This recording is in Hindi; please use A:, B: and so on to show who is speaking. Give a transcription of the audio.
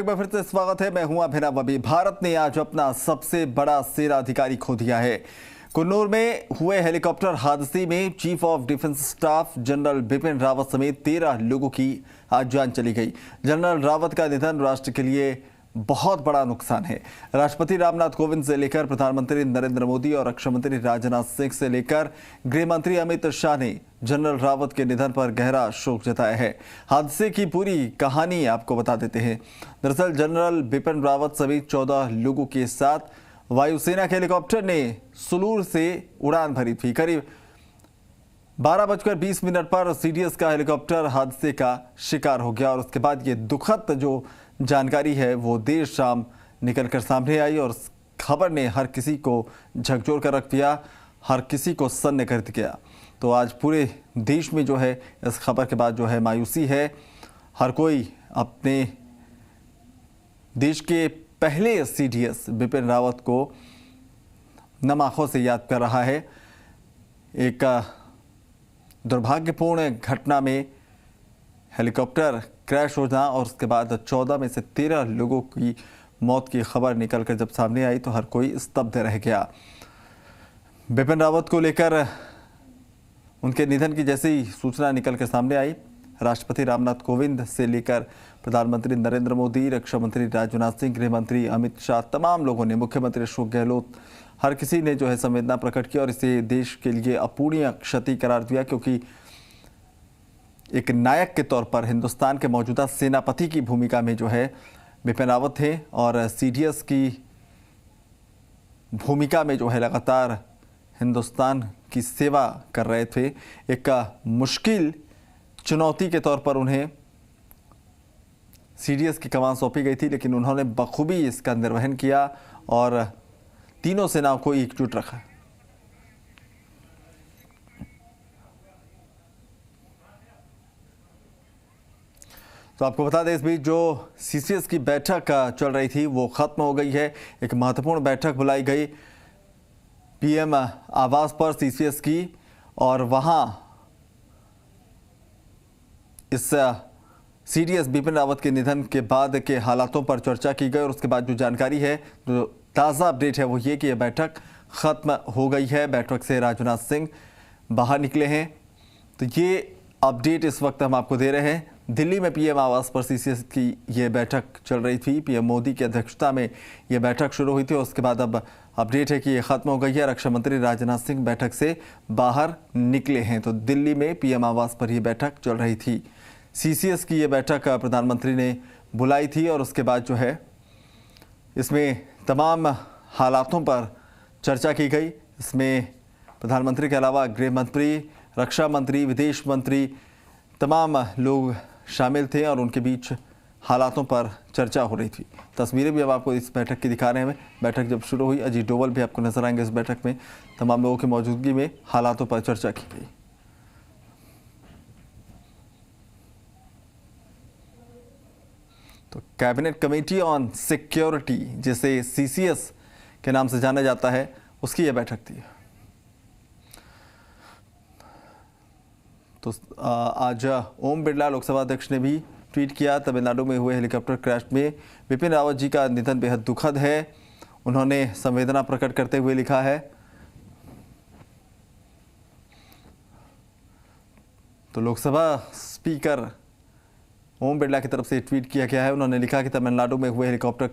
A: एक बार फिर से स्वागत है। मैं हूं अभिनव। अभी भारत ने आज अपना सबसे बड़ा सेना अधिकारी खो दिया है। कुन्नूर में हुए हेलीकॉप्टर हादसे में chief of defence staff general Bipin Rawat समेत 13 लोगों की आज जान चली गई। जनरल रावत का निधन राष्ट्र के लिए बहुत बड़ा नुकसान है। राष्ट्रपति रामनाथ कोविंद से लेकर प्रधानमंत्री नरेंद्र मोदी और रक्षा मंत्री राजनाथ सिंह से लेकर गृह मंत्री अमित शाह ने जनरल रावत के निधन पर गहरा शोक जताया है। हादसे की पूरी कहानी आपको बता देते हैं। दरअसल जनरल बिपिन रावत समेत 14 लोगों के साथ वायुसेना के हेलीकॉप्टर ने सुलूर से उड़ान भरी थी। करीब 12:20 पर सीडीएस का हेलीकॉप्टर हादसे का शिकार हो गया और उसके बाद ये दुखद जो जानकारी है वो देर शाम निकलकर सामने आई और खबर ने हर किसी को झकझोर कर रख दिया, हर किसी को सन्न कर दिया। तो आज पूरे देश में जो है इस खबर के बाद जो है मायूसी है। हर कोई अपने देश के पहले सीडीएस बिपिन रावत को नम आंखों से याद कर रहा है। एक दुर्भाग्यपूर्ण घटना में हेलीकॉप्टर क्रैश हो जाना और उसके बाद 14 में से 13 लोगों की मौत की खबर निकलकर जब सामने आई तो हर कोई स्तब्ध रह गया। बिपिन रावत को लेकर उनके निधन की जैसे ही सूचना निकलकर सामने आई, राष्ट्रपति रामनाथ कोविंद से लेकर प्रधानमंत्री नरेंद्र मोदी, रक्षा मंत्री राजनाथ सिंह, गृह मंत्री अमित शाह, तमाम लोगों ने, मुख्यमंत्री अशोक गहलोत, हर किसी ने जो है संवेदना प्रकट की और इसे देश के लिए अपूरणीय क्षति करार दिया, क्योंकि एक नायक के तौर पर हिंदुस्तान के मौजूदा सेनापति की भूमिका में जो है बिपिन रावत थे और सीडीएस की भूमिका में जो है लगातार हिंदुस्तान की सेवा कर रहे थे। एक मुश्किल चुनौती के तौर पर उन्हें सीडीएस की कमान सौंपी गई थी, लेकिन उन्होंने बखूबी इसका निर्वहन किया और तीनों सेनाओं को एकजुट रखा। तो आपको बता दें, इस बीच जो सीसीएस की बैठक चल रही थी वो खत्म हो गई है। एक महत्वपूर्ण बैठक बुलाई गई पीएम आवास पर सीसीएस की और वहां इस सीडीएस बिपिन रावत के निधन के बाद के हालातों पर चर्चा की गई और उसके बाद जो जानकारी है, जो ताज़ा अपडेट है वो ये कि यह बैठक खत्म हो गई है। बैठक से राजनाथ सिंह बाहर निकले हैं। तो ये अपडेट इस वक्त हम आपको दे रहे हैं। दिल्ली में पीएम आवास पर सीसीएस की ये बैठक चल रही थी। पीएम मोदी की अध्यक्षता में ये बैठक शुरू हुई थी और उसके बाद अब अपडेट है कि ये खत्म हो गई है। रक्षा मंत्री राजनाथ सिंह बैठक से बाहर निकले हैं। तो दिल्ली में पीएम आवास पर यह बैठक चल रही थी। सीसीएस की ये बैठक प्रधानमंत्री ने बुलाई थी और उसके बाद जो है इसमें तमाम हालातों पर चर्चा की गई। इसमें प्रधानमंत्री के अलावा गृह मंत्री, रक्षा मंत्री, विदेश मंत्री, तमाम लोग शामिल थे और उनके बीच हालातों पर चर्चा हो रही थी। तस्वीरें भी अब आपको इस बैठक की दिखा रहे हैं। बैठक जब शुरू हुई, अजीत डोवल भी आपको नजर आएंगे इस बैठक में। तमाम लोगों की मौजूदगी में हालातों पर चर्चा की गई। तो कैबिनेट कमेटी ऑन सिक्योरिटी, जिसे सीसीएस के नाम से जाना जाता है, उसकी यह बैठक थी। तो आज ओम बिरला लोकसभा अध्यक्ष ने भी ट्वीट किया। तमिलनाडु में हुए हेलीकॉप्टर क्रैश में बिपिन रावत जी का निधन बेहद दुखद है। उन्होंने संवेदना प्रकट करते हुए लिखा है। तो लोकसभा स्पीकर ओम बिरला की तरफ से ट्वीट किया गया है। उन्होंने लिखा कि तमिलनाडु में हुए हेलीकॉप्टर